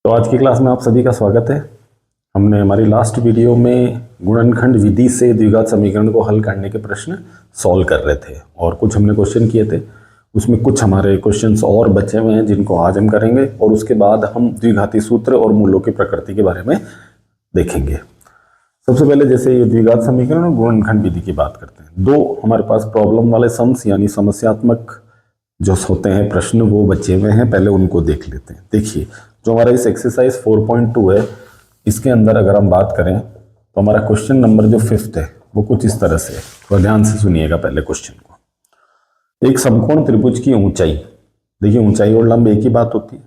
तो आज की क्लास में आप सभी का स्वागत है। हमने हमारी लास्ट वीडियो में गुणनखंड विधि से द्विघात समीकरण को हल करने के प्रश्न सॉल्व कर रहे थे और कुछ हमने क्वेश्चन किए थे। उसमें कुछ हमारे क्वेश्चंस और बचे हुए हैं जिनको आज हम करेंगे और उसके बाद हम द्विघाती सूत्र और मूलों की प्रकृति के बारे में देखेंगे। सबसे पहले जैसे ये द्विघात समीकरण और गुणनखंड विधि की बात करते हैं। दो हमारे पास प्रॉब्लम वाले सम्स यानी समस्यात्मक जो होते हैं प्रश्न वो बचे हुए हैं, पहले उनको देख लेते हैं। देखिए जो हमारा इस एक्सरसाइज 4.2 है, इसके अंदर अगर हम बात करें तो हमारा क्वेश्चन नंबर जो 5th है वो कुछ इस तरह से है। थोड़ा ध्यान से सुनिएगा पहले क्वेश्चन को। एक समकोण त्रिभुज की ऊंचाई, देखिए ऊंचाई और लंब एक ही बात होती है,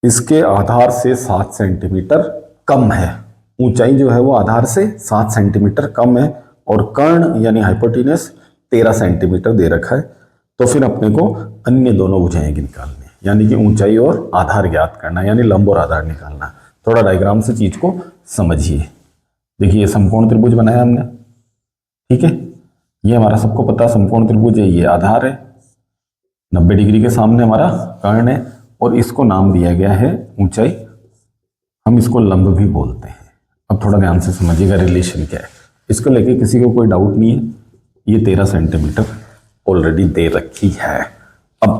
इसके आधार से 7 सेंटीमीटर कम है। ऊंचाई जो है वो आधार से 7 सेंटीमीटर कम है और कर्ण यानी हाइपोटेनस 13 सेंटीमीटर दे रखा है। तो फिर अपने को अन्य दोनों भुजाएं निकालनी, यानी कि ऊंचाई और आधार ज्ञात करना, यानी लंब और आधार निकालना। थोड़ा डायग्राम से चीज को समझिए। देखिए ये समकोण त्रिभुज बनाया हमने, ठीक है। ये हमारा सबको पता समकोण त्रिभुज है, ये आधार है, 90 डिग्री के सामने हमारा कर्ण है और इसको नाम दिया गया है ऊंचाई, हम इसको लंब भी बोलते हैं। अब थोड़ा ध्यान से समझिएगा रिलेशन क्या है, इसको लेके किसी को कोई डाउट नहीं है। ये 13 सेंटीमीटर ऑलरेडी दे रखी है। अब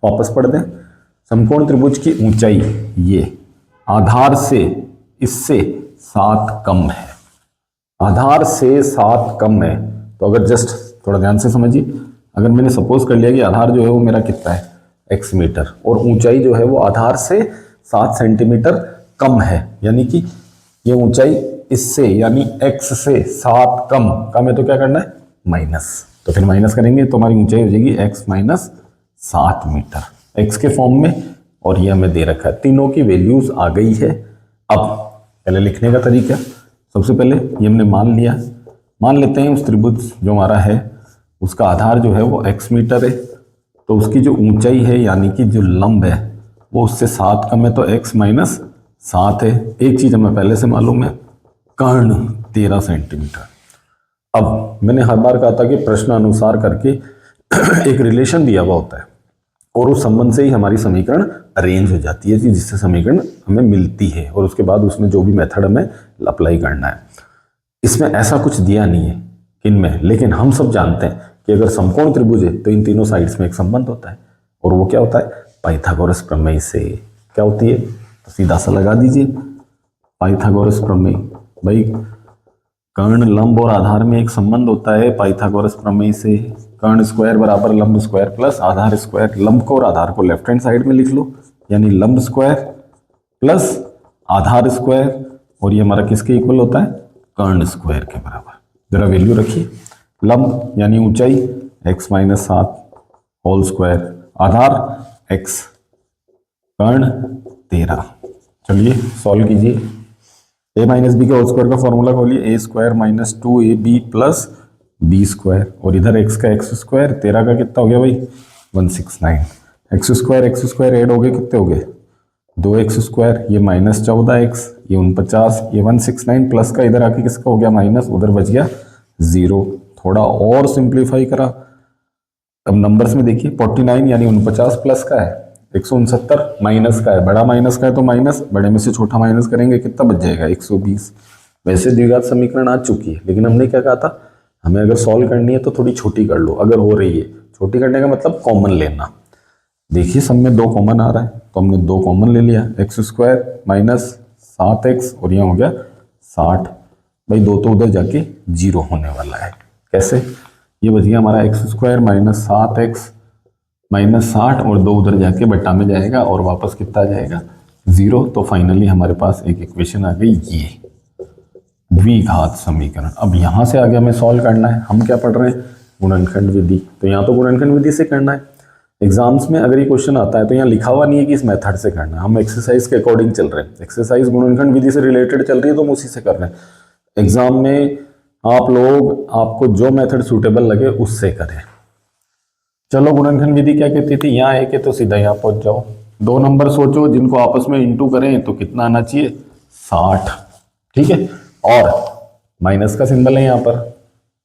वापस पढ़ दें। समकोण त्रिभुज की ऊंचाई ये आधार से इससे 7 कम है, आधार से 7 कम है। तो अगर जस्ट थोड़ा ध्यान से समझिए, अगर मैंने सपोज कर लिया कि आधार जो है वो मेरा कितना है x मीटर और ऊंचाई जो है वो आधार से 7 सेंटीमीटर कम है, यानी कि ये ऊंचाई इससे यानी x से 7 कम है, तो क्या करना है माइनस। तो फिर माइनस करेंगे तो हमारी ऊंचाई हो जाएगी x माइनस 7 मीटर, x के फॉर्म में, और ये हमें दे रखा है। तीनों की वैल्यूज आ गई है। अब पहले लिखने का तरीका, सबसे पहले ये हमने मान लिया, मान लेते हैं उस त्रिभुज जो हमारा है उसका आधार जो है वो x मीटर है, तो उसकी जो ऊंचाई है यानी कि जो लंब है वो उससे 7 कम है, तो x माइनस 7 है। एक चीज हमें पहले से मालूम है, कर्ण 13 सेंटीमीटर। अब मैंने हर बार कहा था कि प्रश्न अनुसार करके एक रिलेशन दिया हुआ होता है और उस संबंध से ही हमारी समीकरण अरेंज हो जाती है, जिससे समीकरण हमें मिलती है और उसके बाद उसमें जो भी मेथड हमें अप्लाई करना है। इसमें ऐसा कुछ दिया नहीं है इनमें, लेकिन हम सब जानते हैं कि अगर समकोण त्रिभुज है तो इन तीनों साइड्स में एक संबंध होता है, और वो क्या होता है पाइथागोरस प्रमेय से। क्या होती है तो सीधा सा लगा दीजिए, पाइथागोरस प्रमेय। भाई कर्ण लंब और आधार में एक संबंध होता है पाइथागोरस प्रमेय से। कर्ण स्क्वायर बराबर लंब स्क्वायर प्लस आधार स्क्वायर। लंब को और आधार को लेफ्ट हैंड साइड में लिख लो, यानी लंब स्क्वायर प्लस आधार स्क्वायर, और ये हमारा किसके इक्वल होता है कर्ण स्क्वायर के बराबर। जरा वैल्यू रखिए, लंब यानी ऊंचाई x माइनस 7 होल स्क्वायर, आधार x, कर्ण 13। चलिए सॉल्व कीजिए। a माइनस बी के होल स्क्वायर का फॉर्मूला खोलिए, A square minus 2ab plus B square, और इधर x का x स्क्वायर, 13 का कितना हो गया भाई 169, x स्क्वायर ऐड हो गए कितने हो गए 2x स्क्वायर, ये माइनस 14x, ये 49, ये 169 प्लस का इधर आके किसका हो गया माइनस, उधर बच गया 0। थोड़ा और सिंप्लीफाई करा, अब नंबर्स में देखिए 49 यानी 49 प्लस का है 169 माइनस का है, बड़ा माइनस का है तो माइनस, बड़े में से छोटा माइनस करेंगे कितना बच जाएगा 120। वैसे द्विघात समीकरण आ चुकी है, लेकिन हमने क्या कहा था, हमें अगर सॉल्व करनी है तो थोड़ी छोटी कर लो, अगर हो रही है। छोटी करने का मतलब कॉमन लेना। देखिए सब में 2 कॉमन आ रहा है तो हमने 2 कॉमन ले लिया, x स्क्वायर माइनस 7x और यहाँ हो गया 60। भाई 2 तो उधर जाके 0 होने वाला है, कैसे, ये बच गया हमारा x square minus 7x minus 60 और 2 उधर जाके बट्टा में जाएगा और वापस कितना आ जाएगा 0। तो फाइनली हमारे पास एक इक्वेशन आ गई, ये द्विघात समीकरण। अब यहां से आगे हमें सॉल्व करना है। हम क्या पढ़ रहे हैं गुणनखंड विधि, तो यहाँ तो गुणनखंड विधि से करना है। एग्जाम्स में अगर ये क्वेश्चन आता है तो यहाँ लिखा हुआ नहीं है कि इस मेथड से करना है, हम एक्सरसाइज के अकॉर्डिंग चल रहे हैं। एक्सरसाइज गुणनखंड विधि से रिलेटेड चल रही है तो हम उसी से कर रहे हैं। एग्जाम में आप लोग आपको जो मेथड सूटेबल लगे उससे करें। चलो गुणनखंड विधि क्या कहती थी, यहाँ एक है तो सीधा यहाँ पहुंच जाओ। 2 नंबर सोचो जिनको आपस में इंटू करें तो कितना आना चाहिए 60, ठीक है, और माइनस का सिंबल है यहाँ पर,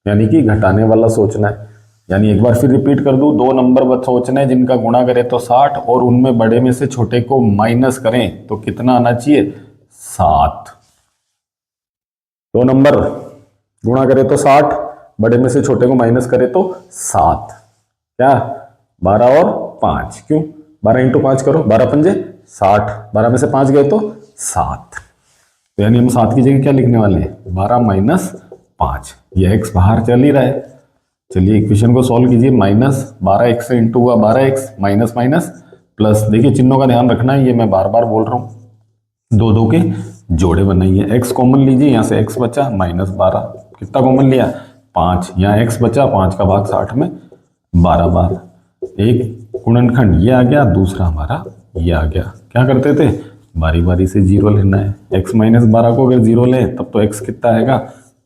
यानी कि घटाने वाला सोचना है। यानी एक बार फिर रिपीट कर दूं, दो नंबर बस सोचने जिनका गुणा करें तो 60 और उनमें बड़े में से छोटे को माइनस करें तो कितना आना चाहिए 7। दो नंबर गुणा करें तो 60, बड़े में से छोटे को माइनस करें तो 7, क्या 12 और 5, क्यों 12 इंटू 5 करो, 12 पंजे 60, 12 में से 5 गए तो 7। तो यानी हम 7 की जगह क्या लिखने वाले हैं 12 माइनस 5। ये x बाहर चल ही रहा है। चलिए इक्वेशन को सॉल्व कीजिए। -12x से इंटू हुआ 12x, माइनस माइनस प्लस। देखिए चिन्हों का ध्यान रखना है, ये मैं बार बार बोल रहा हूं। दो दो के जोड़े बनाइए। x कॉमन लीजिए, यहाँ से x बचा -12, कितना कॉमन लिया 5, यहाँ x बचा 5 का भाग 60 में 12 बार। एक गुणनखंड ये आ गया, दूसरा हमारा ये आ गया। क्या करते थे बारी बारी से जीरो लेना है। x -12 को अगर जीरो लें तब तो x कितना आएगा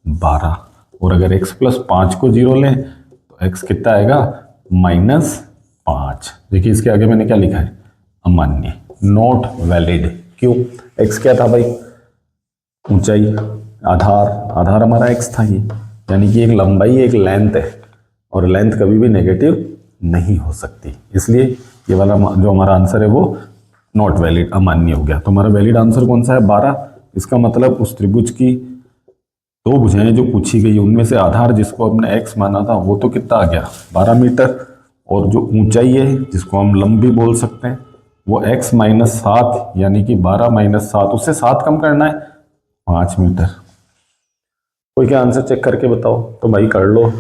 12, और अगर x + 5 को जीरो लें तो x कितना आएगा -5। देखिए इसके आगे मैंने क्या लिखा है अमान्य, नॉट वैलिड। क्यों, x क्या था भाई ऊंचाई, आधार हमारा x था ये, यानी कि एक लंबाई एक लेंथ है, और लेंथ कभी भी नेगेटिव नहीं हो सकती, इसलिए ये वाला जो हमारा आंसर है वो नॉट वैलिड, अमान्य हो गया। तो हमारा वैलिड आंसर कौन सा है 12। इसका मतलब उस त्रिभुज की दो भुजाएं जो पूछी गई उनमें से आधार जिसको हमने x माना था वो तो कितना आ गया 12 मीटर, और जो ऊंचाई है जिसको हम लंब भी बोल सकते हैं वो x - 7, यानी कि 12 - 7, उससे 7 कम करना है 5 मीटर। कोई क्या आंसर चेक करके बताओ तो भाई कर लो,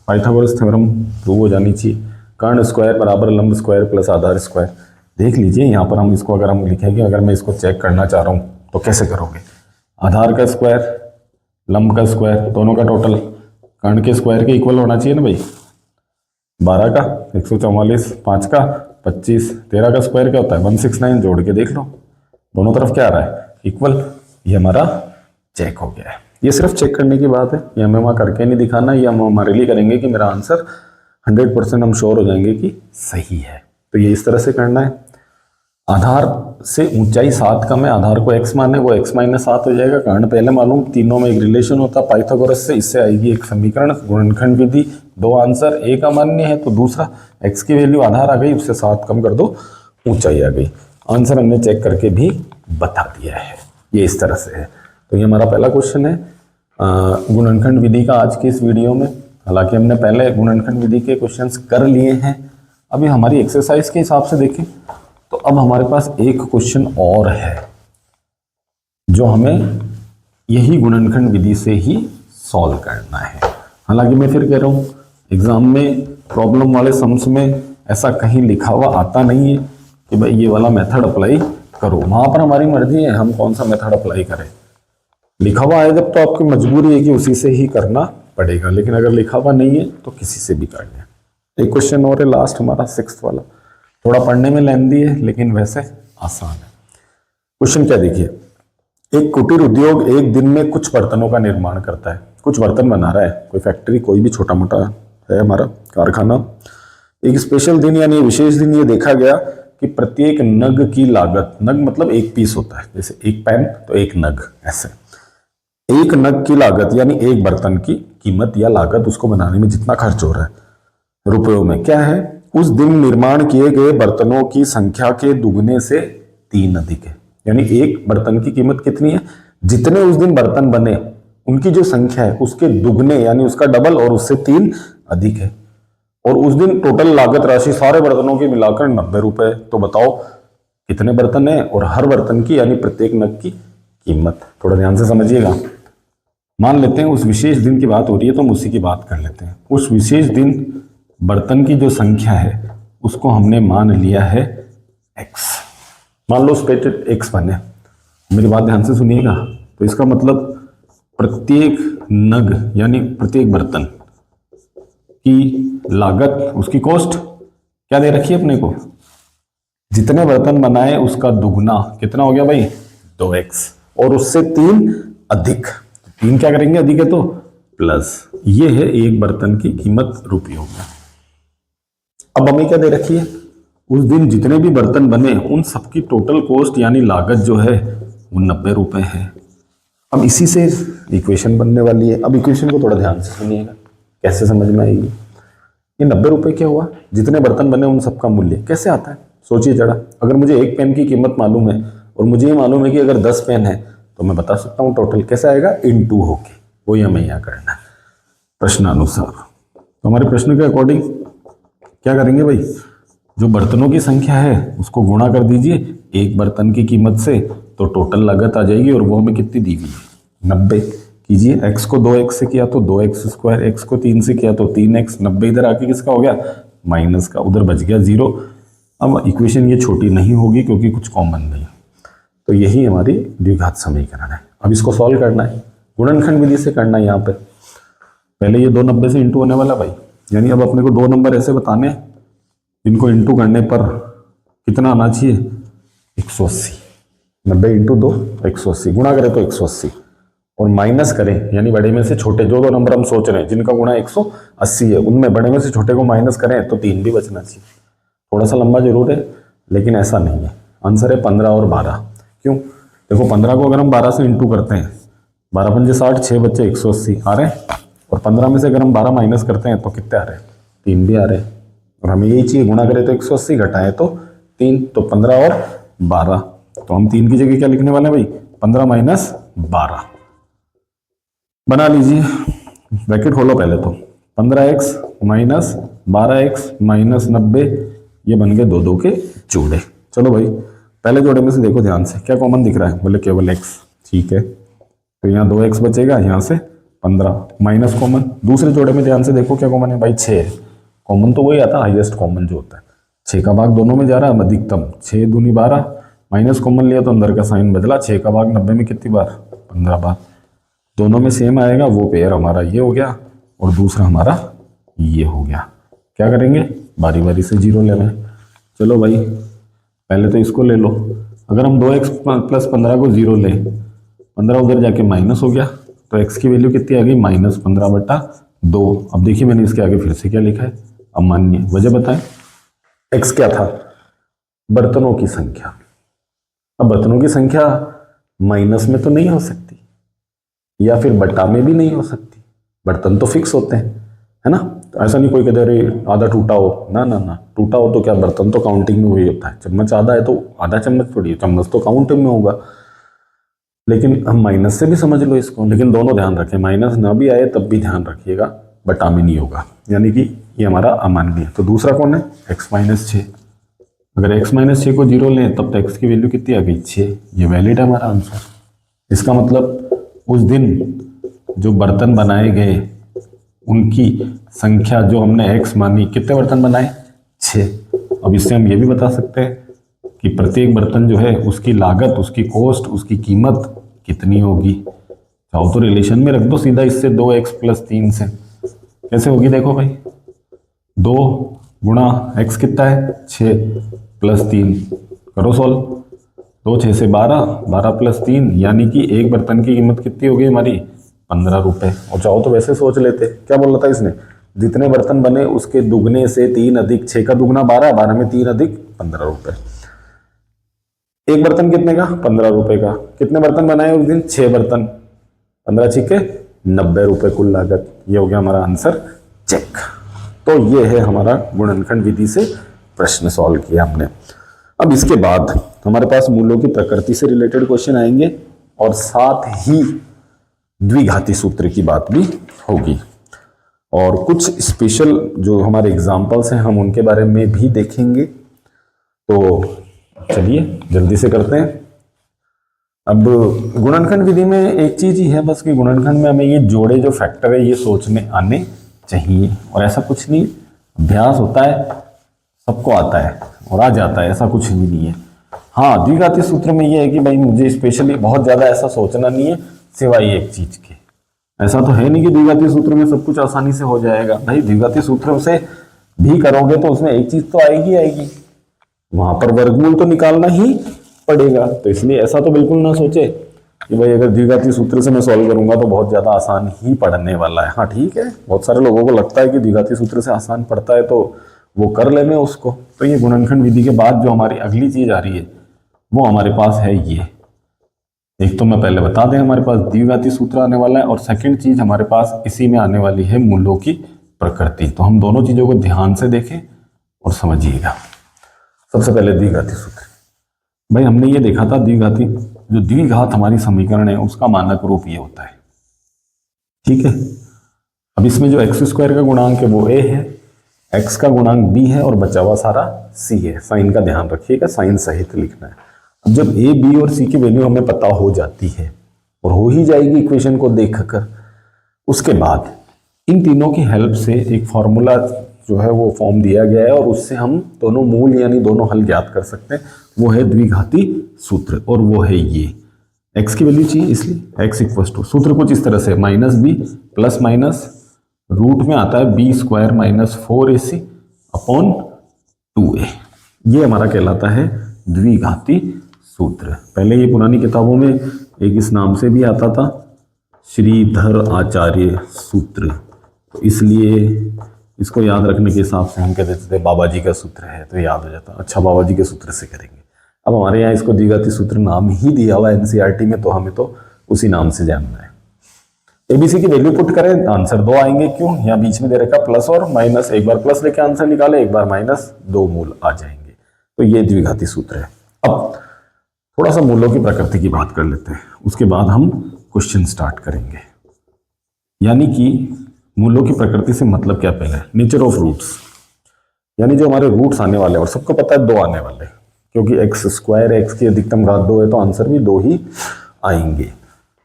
पाइथागोरस थ्योरम प्रूव हो जानी चाहिए। कर्ण स्क्वायर बराबर लंब स्क्वायर प्लस आधार स्क्वायर। देख लीजिए यहाँ पर हम इसको अगर हम लिखेंगे, अगर मैं इसको चेक करना चाह रहा हूँ तो कैसे करोगे, आधार का स्क्वायर लंब का स्क्वायर दोनों का टोटल कर्ण के स्क्वायर के इक्वल होना चाहिए ना भाई। 12 का 144, 5 का 25, 13 का स्क्वायर क्या होता है 169, जोड़ के देख लो दोनों तरफ क्या आ रहा है इक्वल। ये हमारा चेक हो गया है। ये सिर्फ चेक करने की बात है, ये हमें वहाँ करके नहीं दिखाना, ये हम हमारे लिए करेंगे कि मेरा आंसर 100% हम श्योर हो जाएंगे कि सही है। तो ये इस तरह से करना है। आधार से ऊंचाई 7 कम है, आधार को x माने वो x - 7 हो जाएगा। कारण पहले मालूम, तीनों में एक रिलेशन होता पाइथागोरस से, इससे आएगी एक समीकरण गुणनखंड विधि। दो आंसर, एक अमान्य है तो दूसरा x की वैल्यू आधार आ गई उससे 7 कम कर दो ऊंचाई आ गई। आंसर हमने चेक करके भी बता दिया है। ये इस तरह से है। तो ये हमारा पहला क्वेश्चन है गुणनखंड विधि का आज की इस वीडियो में। हालांकि हमने पहले गुणनखंड विधि के क्वेश्चंस कर लिए हैं। अभी हमारी एक्सरसाइज के हिसाब से देखें तो अब हमारे पास एक क्वेश्चन और है जो हमें यही गुणनखंड विधि से ही सॉल्व करना है। हालांकि मैं फिर कह रहा हूँ एग्जाम में प्रॉब्लम वाले सम्स में ऐसा कहीं लिखा हुआ आता नहीं है कि भाई ये वाला मेथड अप्लाई करो। वहां पर हमारी मर्जी है हम कौन सा मेथड अप्लाई करें। लिखा हुआ है जब तो आपकी मजबूरी है कि उसी से ही करना पड़ेगा, लेकिन अगर लिखा हुआ नहीं है तो किसी से भी कर लें। एक क्वेश्चन और है लास्ट हमारा 6th वाला, थोड़ा पढ़ने में लेंदी है लेकिन वैसे आसान है। क्वेश्चन क्या देखिए, एक कुटीर उद्योग एक दिन में कुछ बर्तनों का निर्माण करता है, कुछ बर्तन बना रहा है, कोई फैक्ट्री कोई भी छोटा मोटा है हमारा कारखाना। एक स्पेशल दिन यानी विशेष दिन ये देखा गया कि प्रत्येक नग की लागत, नग मतलब एक पीस होता है, जैसे एक पेन तो एक नग, ऐसे एक नग की लागत यानी एक बर्तन की कीमत या लागत उसको बनाने में जितना खर्च हो रहा है रुपयों में, क्या है उस दिन निर्माण किए गए बर्तनों की संख्या के दुगने से 3 अधिक है। यानी एक बर्तन की कीमत कितनी है, जितने उस दिन बर्तन बने उनकी जो संख्या है उसके दुगने यानी उसका डबल और उससे 3 अधिक है। और उस दिन टोटल लागत राशि सारे बर्तनों की मिलाकर 90 रुपए। तो बताओ कितने बर्तन है और हर बर्तन की यानी प्रत्येक नग की कीमत। थोड़ा ध्यान से समझिएगा। मान लेते हैं उस विशेष दिन की बात हो रही है तो हम उसी की बात कर लेते हैं। उस विशेष दिन बर्तन की जो संख्या है उसको हमने मान लिया है x। मान लो स्पेटेड x बने, मेरी बात ध्यान से सुनिएगा। तो इसका मतलब प्रत्येक नग यानी प्रत्येक बर्तन की लागत, उसकी कॉस्ट क्या दे रखी है अपने को, जितने बर्तन बनाए उसका दुगना, कितना हो गया भाई 2x, और उससे 3 अधिक। 3 क्या करेंगे अधिक है तो प्लस, ये है एक बर्तन की कीमत रुपयों में। अब हमें क्या दे रखी है, उस दिन जितने भी बर्तन बने उन सबकी टोटल कॉस्ट यानी लागत जो है वो 90 रुपए है। अब इसी से इक्वेशन बनने वाली है। अब इक्वेशन को थोड़ा ध्यान से सुनिएगा कैसे समझ में आएगी। ये 90 रुपये क्या हुआ, जितने बर्तन बने उन सबका मूल्य कैसे आता है, सोचिए जरा। अगर मुझे एक पेन की कीमत मालूम है और मुझे ये मालूम है कि अगर 10 पेन है तो मैं बता सकता हूँ टोटल कैसे आएगा, इनटू होके, वही हमें यहाँ करना है प्रश्नानुसार। तो हमारे प्रश्न के अकॉर्डिंग क्या करेंगे भाई, जो बर्तनों की संख्या है उसको गुणा कर दीजिए एक बर्तन की कीमत से, तो टोटल लागत आ जाएगी, और वो हमें कितनी दी हुई है 90। कीजिए, x को 2x से किया तो 2x², x को 3 से किया तो 3x, 90 इधर आके किसका हो गया, माइनस का, उधर बच गया 0। अब इक्वेशन ये छोटी नहीं होगी क्योंकि कुछ कॉमन नहीं, तो यही हमारी द्विघात समीकरण है। अब इसको सॉल्व करना है, गुणनखंड विधि से करना है। यहाँ पे पहले ये 2 90 से इंटू होने वाला भाई, यानी अब अपने को 2 नंबर ऐसे बताने हैं जिनको इंटू करने पर कितना आना चाहिए, 180। 90 इंटू 2 180, गुणा करें तो 180, और माइनस करें यानी बड़े में से छोटे जो 2 नंबर हम सोच रहे हैं जिनका गुणा 180 है, उनमें बड़े में से छोटे को माइनस करें तो 3 भी बचना चाहिए। थोड़ा सा लंबा जरूर है लेकिन ऐसा नहीं है। आंसर है 15 और 12। क्यों, देखो 15 को अगर हम 12 से इंटू करते हैं, 12 पंजे 60, 6 बच्चे 180 आ रहे हैं, और 15 में से अगर हम 12 माइनस करते हैं तो कितने आ रहे हैं, 3 भी आ रहे हैं। और हमें यही चाहिए, गुणा करें तो 180, घटाएं तो 3, तो 15 और 12। तो हम 3 की जगह क्या लिखने वाले हैं भाई, 15 माइनस 12 बना लीजिए। ब्रैकेट खोलो पहले तो, 15x माइनस 12x माइनस 90, ये बन गए 2 2 के जोड़े। चलो भाई पहले जोड़े में से देखो ध्यान से क्या कॉमन दिख रहा है, बोले केवल x, ठीक है, तो यहाँ 2x बचेगा, यहाँ से 15 माइनस कॉमन। दूसरे जोड़े में ध्यान से देखो क्या कॉमन है भाई, 6 कॉमन, तो वही आता है हाईएस्ट कॉमन जो होता है, 6 का भाग दोनों में जा रहा है अधिकतम, 6 दूनी 12, माइनस कॉमन लिया तो अंदर का साइन बदला, 6 का भाग 90 में कितनी बार, 15 बार, दोनों में सेम आएगा, वो पेयर हमारा ये हो गया और दूसरा हमारा ये हो गया। क्या करेंगे, बारी बारी से 0 ले लें। चलो भाई पहले तो इसको ले लो, अगर हम 2x प्लस 15 को 0 लें, 15 उधर जाके माइनस हो गया, तो x की वैल्यू कितनी आ गई, -15/2। अब देखिए मैंने इसके आगे फिर से क्या लिखा है, अमान्य, वजह बताएं, x क्या था, बर्तनों की संख्या। अब बर्तनों की संख्या माइनस में तो नहीं हो सकती या फिर बट्टा में भी नहीं हो सकती, बर्तन तो फिक्स होते हैं, है ना। तो ऐसा नहीं कोई कहते अरे आधा टूटा हो, ना ना ना, टूटा हो तो क्या, बर्तन तो काउंटिंग में वही होता है, चम्मच आधा है तो आधा चम्मच थोड़ी है, चम्मच तो काउंटिंग में होगा। लेकिन हम माइनस से भी समझ लो इसको, लेकिन दोनों ध्यान रखें, माइनस ना भी आए तब भी ध्यान रखिएगा, बटा में नहीं होगा, यानी कि ये हमारा अमान्य है। तो दूसरा कौन है, x-6। अगर x-6 को 0 लें तब तो x की वैल्यू कितनी आ गई, 6। ये वैलिड है हमारा आंसर। इसका मतलब उस दिन जो बर्तन बनाए गए उनकी संख्या जो हमने x मानी, कितने बर्तन बनाए, 6। अब इससे हम ये भी बता सकते हैं कि प्रत्येक बर्तन जो है उसकी लागत, उसकी कॉस्ट, उसकी कीमत कितनी होगी। चाहो तो रिलेशन में रख दो सीधा इससे, 2x + 3 से कैसे होगी, देखो भाई 2 गुणा x कितना है, 6 + 3, करो सॉल्व, 2 6 से 12, 12 + 3, यानी कि एक बर्तन की कीमत कितनी होगी हमारी, 15 रुपये। और चाहो तो वैसे सोच लेते, क्या बोला था इसने, जितने बर्तन बने उसके दुगने से 3 अधिक 6 का दुगना 12, 12 में 3 अधिक 15 रुपये। एक बर्तन कितने का, 15 रुपए का। कितने बर्तन बनाए उस दिन, 6 बर्तन, 15 छिके 90 रुपए कुल लागत। ये हो गया हमारा आंसर, चेक। तो ये है हमारा गुणनखंड विधि से प्रश्न सॉल्व किया हमने। अब इसके बाद हमारे पास मूलों की प्रकृति से रिलेटेड क्वेश्चन आएंगे और साथ ही द्विघाती सूत्र की बात भी होगी, और कुछ स्पेशल जो हमारे एग्जाम्पल्स हैं हम उनके बारे में भी देखेंगे। तो चलिए जल्दी से करते हैं। अब गुणनखंड विधि में एक चीज ही है बस कि गुणनखंड में हमें ये जोड़े जो फैक्टर है ये सोचने आने चाहिए, और ऐसा कुछ नहीं, अभ्यास होता है, सबको आता है और आ जाता है, ऐसा कुछ भी नहीं है। हाँ द्विघाती सूत्र में ये है कि भाई मुझे स्पेशली बहुत ज्यादा ऐसा सोचना नहीं है सिवाय एक चीज के। ऐसा तो है नहीं कि द्विघाती सूत्र में सब कुछ आसानी से हो जाएगा, भाई द्विघाती सूत्र से भी करोगे तो उसमें एक चीज तो आएगी आएगी, वहां पर वर्गमूल तो निकालना ही पड़ेगा। तो इसलिए ऐसा तो बिल्कुल ना सोचे कि भाई अगर द्विघाती सूत्र से मैं सॉल्व करूंगा तो बहुत ज्यादा आसान ही पढ़ने वाला है। हाँ ठीक है, बहुत सारे लोगों को लगता है कि द्विघाती सूत्र से आसान पड़ता है तो वो कर लेने उसको। तो ये गुणनखंड विधि के बाद जो हमारी अगली चीज आ रही है वो हमारे पास है ये, एक तो मैं पहले बता दें हमारे पास द्विघाती सूत्र आने वाला है, और सेकंड चीज हमारे पास इसी में आने वाली है मूलों की प्रकृति। तो हम दोनों चीजों को ध्यान से देखें और समझिएगा। सबसे पहले द्विघाती सूत्र। भाई हमने ये देखा था द्विघाती, जो द्विघात हमारी समीकरण है उसका मानक रूप ये होता है, ठीक है। अब इसमें जो एक्स स्क्वायर का गुणांक है वो ए है, एक्स का गुणांक बी है और बचा हुआ सारा सी है। साइन का ध्यान रखिएगा, साइन सहित लिखना है। अब जब ए बी और सी की वैल्यू हमें पता हो जाती है और हो ही जाएगी इक्वेशन को देखकर, उसके बाद इन तीनों की हेल्प से एक फॉर्मूला जो है वो फॉर्म दिया गया है और उससे हम दोनों मूल यानी दोनों हल ज्ञात कर सकते हैं। वो है द्विघाती सूत्र और वो है ये, x की वैल्यू चाहिए इसलिए x इक्वल टू, सूत्र कुछ इस तरह से minus b plus minus root में आता है B square minus 4ac upon 2a। ये हमारा कहलाता है द्विघाती सूत्र। पहले ये पुरानी किताबों में एक इस नाम से भी आता था, श्रीधर आचार्य सूत्र, तो इसलिए इसको याद रखने के हिसाब से हम कह देते थे बाबा जी का सूत्र है तो याद हो जाता। अच्छा, बाबा जी के सूत्र से करेंगे। अब हमारे यहाँ इसको द्विघाती सूत्र नाम ही दिया हुआ है एनसीईआरटी में, तो हमें तो उसी नाम से जानना है। एबीसी की वैल्यू पुट करें, आंसर 2 आएंगे। क्यों? यहाँ बीच में दे रखा प्लस और माइनस, एक बार प्लस लेके आंसर निकाले, एक बार माइनस, 2 मूल आ जाएंगे। तो ये द्विघाती सूत्र है। अब थोड़ा सा मूलों की प्रकृति की बात कर लेते हैं, उसके बाद हम क्वेश्चन स्टार्ट करेंगे। यानी कि मूलों की प्रकृति से मतलब क्या? पहले नेचर ऑफ रूट्स, यानी जो हमारे रूट्स आने वाले हैं, और सबको पता है 2 आने वाले, क्योंकि एक्स स्क्वायर एक्स की अधिकतम घात 2 है तो आंसर भी 2 ही आएंगे।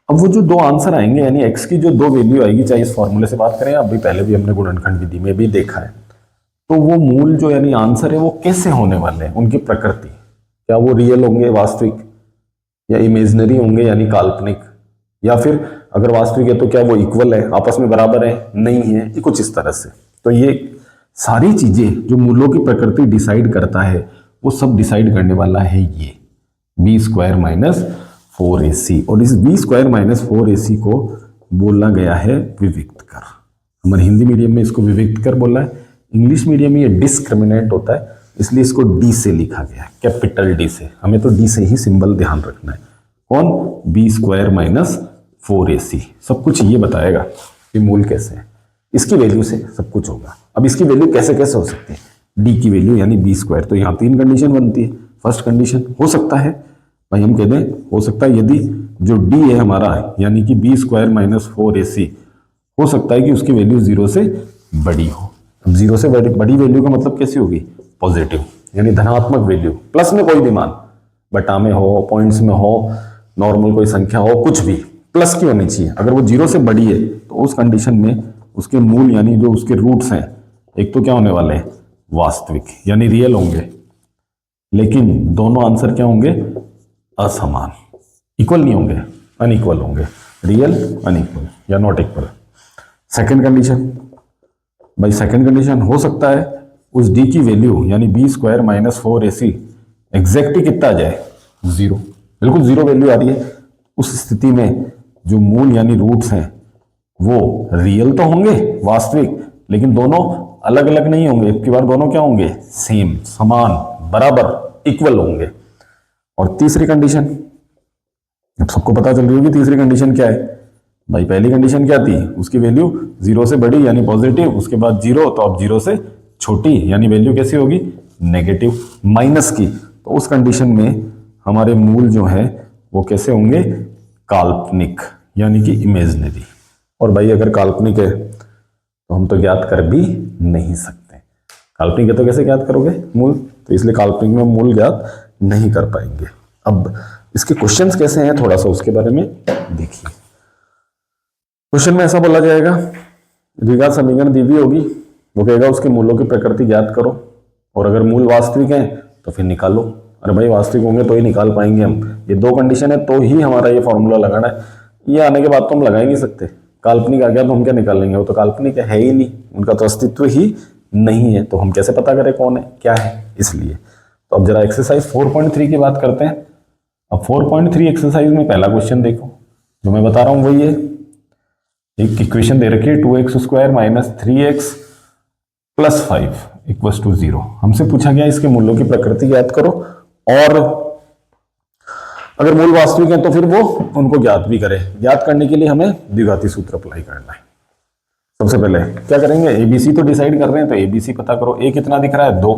अब वो जो 2 आंसर आएंगे यानी एक्स की जो 2 वैल्यू आएगी, चाहे इस फॉर्मूले से बात करें, अभी पहले भी हमने गुणनखंड विधि में भी देखा है, तो वो मूल जो यानी आंसर है वो कैसे होने वाले हैं, उनकी प्रकृति, क्या वो रियल होंगे वास्तविक या इमेजिनरी होंगे यानी काल्पनिक, या फिर अगर वास्तविक है तो क्या वो इक्वल है, आपस में बराबर है, नहीं है, ये कुछ इस तरह से। तो ये सारी चीजें जो मूलों की प्रकृति डिसाइड करता है वो सब डिसाइड करने वाला है ये बी स्क्वायर माइनस 4ac, और इस बी स्क्वायर माइनस 4ac को बोला गया है विविक्त कर। हमारे हिंदी मीडियम में इसको विविक्त कर बोला है, इंग्लिश मीडियम में ये डिस्क्रिमिनेंट होता है, इसलिए इसको डी से लिखा गया है, कैपिटल डी से। हमें तो डी से ही सिंबल ध्यान रखना है। कौन? B square minus 4ac। सब कुछ ये बताएगा कि मूल कैसे है, इसकी वैल्यू से सब कुछ होगा। अब इसकी वैल्यू कैसे कैसे हो सकती है? डी की वैल्यू यानी बी स्क्वायर, तो यहाँ 3 कंडीशन बनती है। फर्स्ट कंडीशन हो सकता है भाई, हम कह दें हो सकता है यदि जो डी है हमारा यानी कि बी स्क्वायर माइनस 4ac, हो सकता है कि उसकी वैल्यू 0 से बड़ी हो। अब 0 से बड़ी वैल्यू का मतलब कैसी होगी? पॉजिटिव, यानी धनात्मक वैल्यू, प्लस में कोई भी मान, बटा में हो, पॉइंट्स में हो, नॉर्मल कोई संख्या हो, कुछ भी प्लस की होनी चाहिए। अगर वो 0 से बड़ी है तो उस कंडीशन में उसके मूल यानी जो उसके रूट्स हैं, एक तो क्या होने वाले हैं? वास्तविक यानी रियल होंगे, लेकिन दोनों आंसर क्या होंगे? असमान, इक्वल नहीं होंगे, अनइक्वल होंगे, रियल अनइक्वल या नॉट इक्वल। सेकंड कंडीशन, भाई सेकंड कंडीशन हो सकता है उस डी की वैल्यू यानी B square minus 4ac exactly कितना आ जाए? 0, बिल्कुल 0 वैल्यू आ रही है। उस स्थिति में जो मूल यानी रूट्स हैं वो रियल तो होंगे, वास्तविक, लेकिन दोनों अलग अलग नहीं होंगे, एक बार दोनों क्या होंगे? सेम, समान, बराबर, इक्वल होंगे। और तीसरी कंडीशन, अब सबको पता चल रही होगी तीसरी कंडीशन क्या है। भाई पहली कंडीशन क्या थी? उसकी वैल्यू 0 से बड़ी यानी पॉजिटिव, उसके बाद 0, तो अब 0 से छोटी यानी वैल्यू कैसी होगी? नेगेटिव, माइनस की। तो उस कंडीशन में हमारे मूल जो है वो कैसे होंगे? काल्पनिक यानी कि इमेजिनरी। और भाई अगर काल्पनिक है तो हम तो ज्ञात कर भी नहीं सकते। काल्पनिक है तो कैसे ज्ञात करोगे मूल? तो इसलिए काल्पनिक में मूल ज्ञात नहीं कर पाएंगे। अब इसके क्वेश्चंस कैसे हैं थोड़ा सा उसके बारे में देखिए। क्वेश्चन में ऐसा बोला जाएगा, द्विघात समीकरण दी हुई होगी, वो कहेगा उसके मूलों की प्रकृति ज्ञात करो, और अगर मूल वास्तविक हैं तो फिर निकालो। अरे भाई वास्तविक होंगे तो ही निकाल पाएंगे हम, ये 2 कंडीशन है तो ही हमारा ये फॉर्मूला लगाना है। ये आने के बाद तो हम लगा ही नहीं सकते। काल्पनिक आ गया तो हम क्या निकालेंगे? वो तो काल्पनिक है ही नहीं, उनका तो अस्तित्व ही नहीं है, तो हम कैसे पता करें कौन है क्या है? इसलिए तो अब जरा एक्सरसाइज 4.3 की बात करते हैं। अब 4.3 एक्सरसाइज में पहला क्वेश्चन देखो, जो मैं बता रहा हूं वही है। एक इक्वेशन दे रखी है 2x square minus 3x plus 5 equals to 0। हमसे पूछा गया इसके मूल्यों की प्रकृति ज्ञात करो, और अगर मूल वास्तविक है तो फिर वो उनको ज्ञात भी करे। ज्ञात करने के लिए हमें द्विघाती सूत्र अप्लाई करना है। सबसे पहले क्या करेंगे, ABC तो डिसाइड कर रहे हैं तो ABC पता करो। A कितना दिख रहा है 2,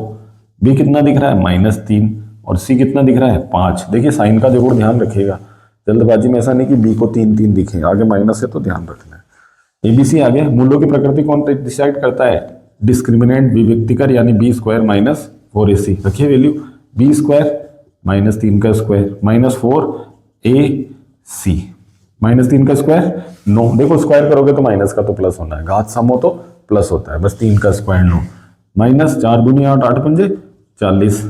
B कितना दिख रहा है -3 और C कितना दिख रहा है 5। देखिए साइन का जरूर ध्यान रखिएगा, जल्दबाजी में ऐसा नहीं कि B को 3 दिखे, आगे माइनस है तो ध्यान रखना है। ABC आ गया। मूलों की प्रकृति कौन डिसाइड करता है, डिस्क्रिमिनेंट विविक्तिकर यानी B² - 4AC। रखिए वैल्यू B² -3 का स्क्वायर -4AC -3 का स्क्वायर 9। देखो स्क्वायर करोगे तो माइनस का तो प्लस होना है, घात सम हो तो प्लस होता है, बस 3 का स्क्वायर 9 माइनस 4 दूनी 8 8 पंजे 40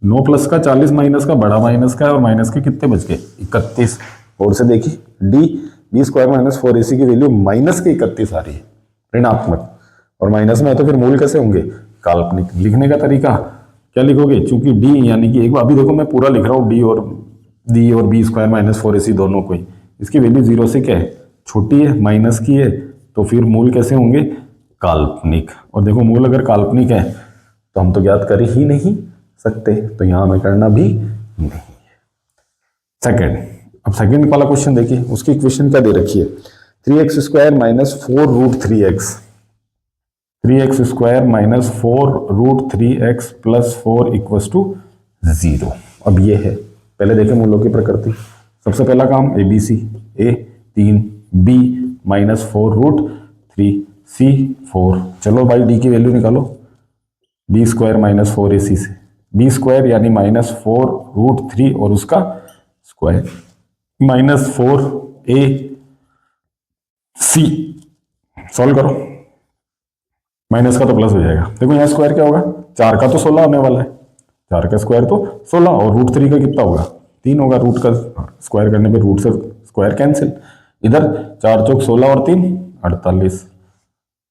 9 प्लस का 40 माइनस का बड़ा माइनस का है और माइनस के कितने बच गए 31। और से देखिए D B² - 4AC की वैल्यू माइनस के 31 आ रही है, ऋणात्मक, और माइनस में है तो फिर मूल कैसे होंगे, काल्पनिक। लिखने का तरीका क्या लिखोगे, चूंकि D यानी कि एक बार अभी देखो मैं पूरा लिख रहा हूँ D और B² - 4AC दोनों को ही, इसकी वैल्यू 0 से क्या है छोटी है, माइनस की है, तो फिर मूल कैसे होंगे, काल्पनिक। और देखो मूल अगर काल्पनिक है तो हम तो ज्ञात कर ही नहीं सकते, तो यहां हमें करना भी नहीं है। सेकंड, अब सेकंड वाला क्वेश्चन देखिए, उसकी इक्वेशन क्या दे रखी है, 3x² - 4√3x 3x² - 4√3x + 4 = 0। अब ये है, पहले देखें मूलों की प्रकृति। सबसे पहला काम ABC, A 3, B -4√3, C 4। चलो भाई D की वैल्यू निकालो, B² - 4AC से, B² यानी -4√3 और उसका स्क्वायर -4AC। सॉल्व करो, माइनस का तो प्लस हो जाएगा। देखो यहाँ स्क्वायर क्या होगा, 4 का तो 16 होने वाला है, 4 का स्क्वायर तो 16 और √3 का कितना होगा 3 होगा, रूट का स्क्वायर करने पे रूट से स्क्वायर कैंसिल। इधर 4 चौक 16 और 3 48।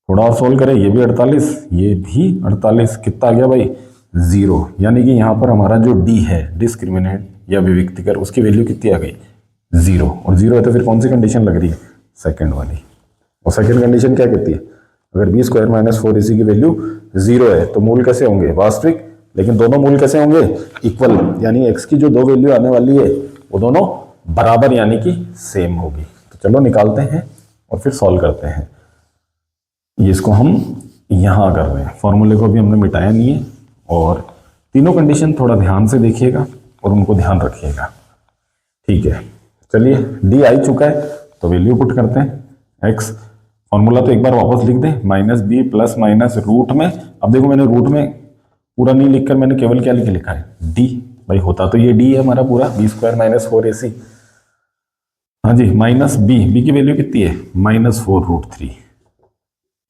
थोड़ा और सोल्व करें, ये भी 48 ये भी 48, कितना आ गया भाई 0। यानी कि यहाँ पर हमारा जो D है डिस्क्रिमिनेंट या विविक्तिकर, उसकी वैल्यू कितनी आ गई 0। और 0 है तो फिर कौन सी कंडीशन लग रही है, सेकंड वाली। और सेकंड कंडीशन क्या कहती है, अगर B² - 4AC की वैल्यू 0 है तो मूल कैसे होंगे, वास्तविक। लेकिन दोनों मूल कैसे होंगे, इक्वल, यानी x की जो दो वैल्यू आने वाली है वो दोनों बराबर यानी कि सेम होगी। तो चलो निकालते हैं और फिर सॉल्व करते हैं। ये इसको हम यहां कर रहे हैं, फॉर्मूले को भी हमने मिटाया नहीं है, और तीनों कंडीशन थोड़ा ध्यान से देखिएगा और उनको ध्यान रखिएगा, ठीक है। चलिए D आ चुका है तो वैल्यू पुट करते हैं, x फॉर्मूला तो एक बार वापस लिख दें, -b + रूट में। अब देखो मैंने रूट में पूरा नहीं लिखकर मैंने केवल क्या लिखा है D, भाई होता तो ये D है हमारा पूरा, B² - 4AC। हाँ जी, -b की वैल्यू कितनी है -4√3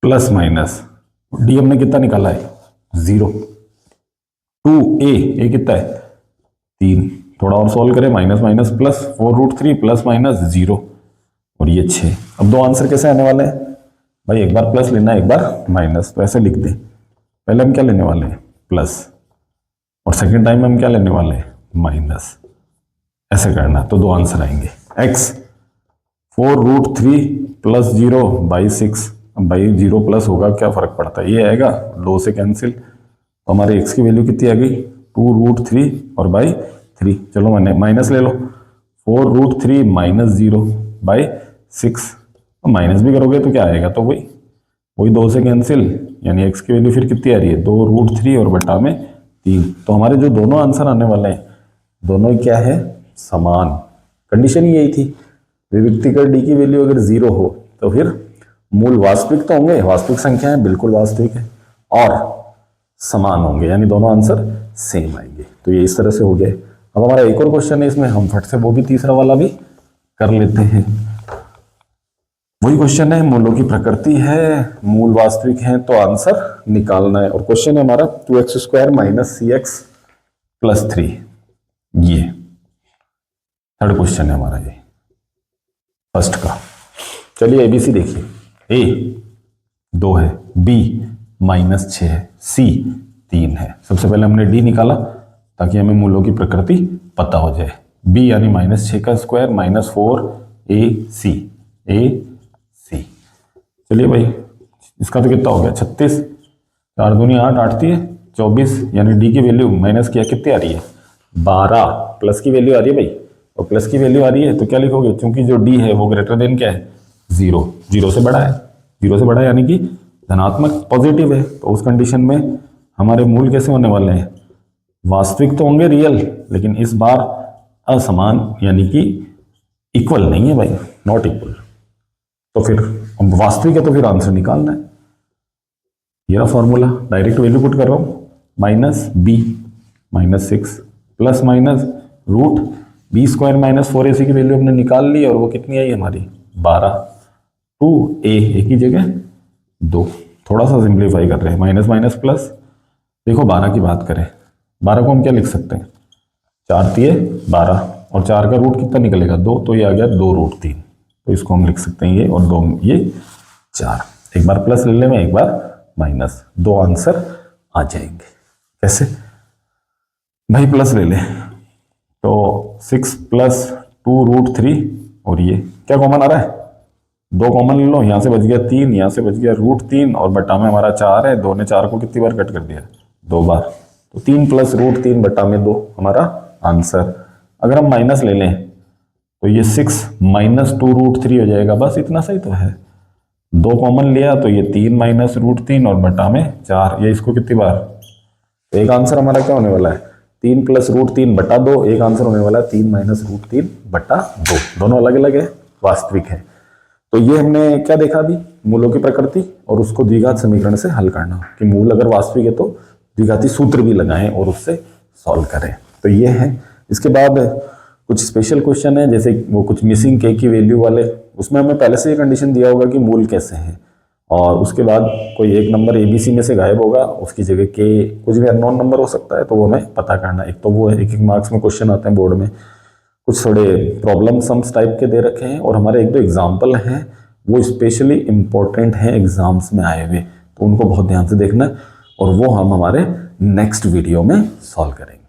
प्लस माइनस D हमने कितना निकाला है 0, 2a कितना है 3, थोड़ा और सॉल्व करें, माइनस प्लस 4√3 प्लस माइनस 0 और ये 6। अब दो आंसर कैसे आने वाले हैं भाई, एक बार प्लस लेना है एक बार माइनस, तो ऐसे लिख दे, पहले हम क्या लेने वाले हैं प्लस और सेकंड टाइम हम क्या लेने वाले हैं माइनस, ऐसे करना, तो दो आंसर आएंगे। x 4√3 + 0 / 6, भाई 0 प्लस होगा क्या फर्क पड़ता है, ये आएगा 2 से कैंसिल, तो हमारे x की वैल्यू कितनी आ गई 2√3 और बाई 3। चलो मैंने माइनस ले लो, 4√3 - 0 / 6, माइनस भी करोगे तो क्या आएगा, तो वही 2 से कैंसिल, यानी x की वैल्यू फिर कितनी आ रही है 2√3 और बटा में 3। तो हमारे जो दोनों आंसर आने वाले हैं दोनों क्या है समान। कंडीशन ही यही थी, विविक्तिकर D की वैल्यू अगर 0 हो तो फिर मूल वास्तविक तो होंगे, वास्तविक संख्या है बिल्कुल वास्तविक है, और समान होंगे, यानी दोनों आंसर सेम आएंगे। तो ये इस तरह से हो गए। अब हमारा एक और क्वेश्चन है, इसमें हम फट से वो भी तीसरा वाला भी कर लेते हैं। वही क्वेश्चन है, मूलों की प्रकृति है, मूल वास्तविक है तो आंसर निकालना है। और क्वेश्चन है हमारा 2x² - cx + 3, ये थर्ड क्वेश्चन है हमारा, ये फर्स्ट का। चलिए ABC देखिए, A 2 है, B -6 है, C 3 है। सबसे पहले हमने D निकाला ताकि हमें मूलों की प्रकृति पता हो जाए। B यानी -6 का स्क्वायर -4AC चलिए भाई, इसका तो कितना हो गया 36, 4 दूनी 8 8 3 24, यानी D की वैल्यू माइनस किया कितनी आ रही है 12, प्लस की वैल्यू आ रही है भाई, और प्लस की वैल्यू आ रही है तो क्या लिखोगे, क्योंकि जो D है वो ग्रेटर देन क्या है 0, 0 से बड़ा है, 0 से बड़ा यानी कि धनात्मक पॉजिटिव है, तो उस कंडीशन में हमारे मूल कैसे होने वाले हैं, वास्तविक तो होंगे रियल, लेकिन इस बार असमान यानी कि इक्वल नहीं है भाई, नॉट इक्वल। तो फिर अब वास्तविक है तो फिर आंसर निकालना है। ये रहा फॉर्मूला, डायरेक्ट वैल्यू पुट कर रहा हूँ, -b -6 plus minus root b square -4ac की वैल्यू हमने निकाल ली और वो कितनी आई हमारी 12, 2a एक ही जगह 2। थोड़ा सा सिंप्लीफाई कर रहे हैं, माइनस माइनस प्लस। देखो 12 की बात करें, 12 को हम क्या लिख सकते हैं, 4 तिये 12 और 4 का रूट कितना निकलेगा 2, तो ये आ गया 2√3, तो इसको हम लिख सकते हैं ये और 2 ये 4। एक बार प्लस ले लें, एक बार माइनस, 2 आंसर आ जाएंगे। कैसे भाई, प्लस ले लें तो 6 + 2√3 और ये क्या कॉमन आ रहा है, 2 कॉमन ले लो, यहाँ से बच गया 3, यहाँ से बच गया √3 और बटा में हमारा 4 है, 2 ने 4 को कितनी बार कट कर दिया, 2 बार, तो 3 + √3 बटा में 2 हमारा आंसर। अगर हम माइनस ले लें तो ये 6 - 2√3 हो जाएगा, बस इतना सही तो है। 2 कॉमन लिया तो ये 3 - √3 और बटा में 4, ये इसको कितनी बार, तो एक आंसर हमारा क्या होने वाला है 3 + √3 बटा 2, एक आंसर होने वाला है 3 - √3 बटा 2, दोनों अलग अलग है, वास्तविक है। तो ये हमने क्या देखा अभी, मूलों की प्रकृति और उसको द्विघात समीकरण से हल करना, कि मूल अगर वास्तविक है तो द्विघाती सूत्र भी लगाएं और उससे सॉल्व करें। तो ये है। इसके बाद कुछ स्पेशल क्वेश्चन है, जैसे वो कुछ मिसिंग के की वैल्यू वाले, उसमें हमें पहले से ये कंडीशन दिया होगा कि मूल कैसे हैं, और उसके बाद कोई एक नंबर ABC में से गायब होगा, उसकी जगह के कुछ भी अननोन नंबर हो सकता है, तो वो हमें पता करना। एक तो वो है, एक मार्क्स में क्वेश्चन आते हैं बोर्ड में, कुछ थोड़े प्रॉब्लम सम्स टाइप के दे रखे हैं, और हमारे 1-2 एग्जाम्पल हैं वो स्पेशली इम्पोर्टेंट हैं एग्जाम्स में आए हुए, तो उनको बहुत ध्यान से देखना, और वो हम हमारे नेक्स्ट वीडियो में सॉल्व करेंगे।